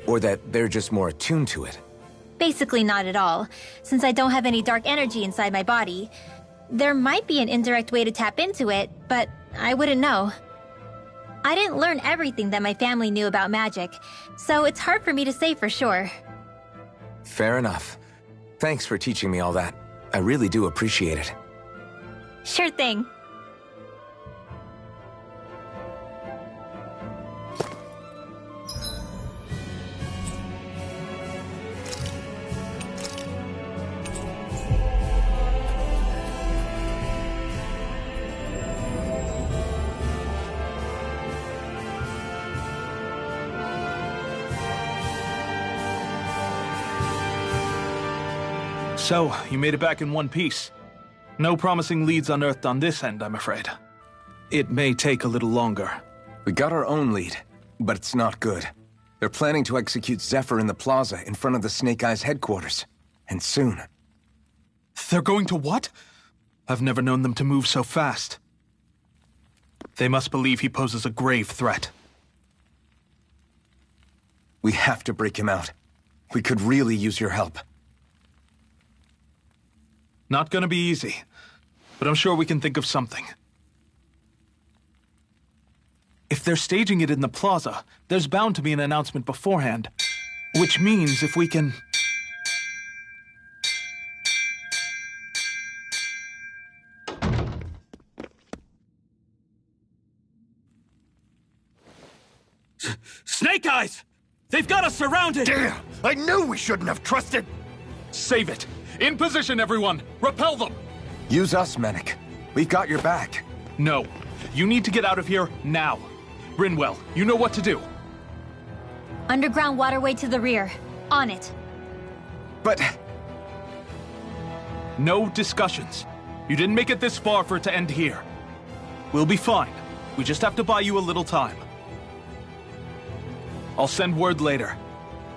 Or that they're just more attuned to it? Basically not at all, since I don't have any dark energy inside my body. There might be an indirect way to tap into it, but I wouldn't know. I didn't learn everything that my family knew about magic, so it's hard for me to say for sure. Fair enough. Thanks for teaching me all that. I really do appreciate it. Sure thing. So, you made it back in one piece. No promising leads unearthed on this end, I'm afraid. It may take a little longer. We got our own lead, but it's not good. They're planning to execute Zephyr in the plaza in front of the Snake Eyes headquarters. And soon. They're going to what? I've never known them to move so fast. They must believe he poses a grave threat. We have to break him out. We could really use your help. Not gonna be easy, but I'm sure we can think of something. If they're staging it in the plaza, there's bound to be an announcement beforehand. Which means if we can... Snake Eyes! They've got us surrounded! Damn! I knew we shouldn't have trusted! Save it! In position, everyone! Repel them! Use us, Mennick. We've got your back. No. You need to get out of here now. Brinwell, you know what to do. Underground waterway to the rear. On it. But... No discussions. You didn't make it this far for it to end here. We'll be fine. We just have to buy you a little time. I'll send word later.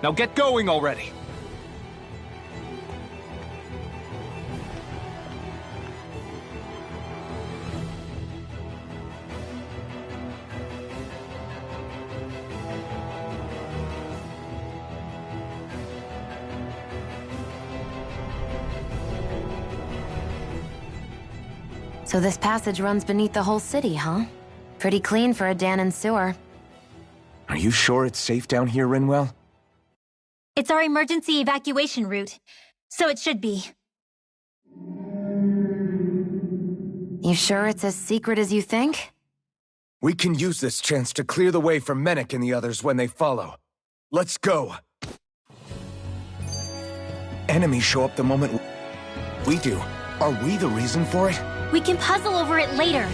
Now get going already. So this passage runs beneath the whole city, huh? Pretty clean for a Danon sewer. Are you sure it's safe down here, Rinwell? It's our emergency evacuation route, so it should be. You sure it's as secret as you think? We can use this chance to clear the way for Mennick and the others when they follow. Let's go! Enemies show up the moment we do. Are we the reason for it? We can puzzle over it later.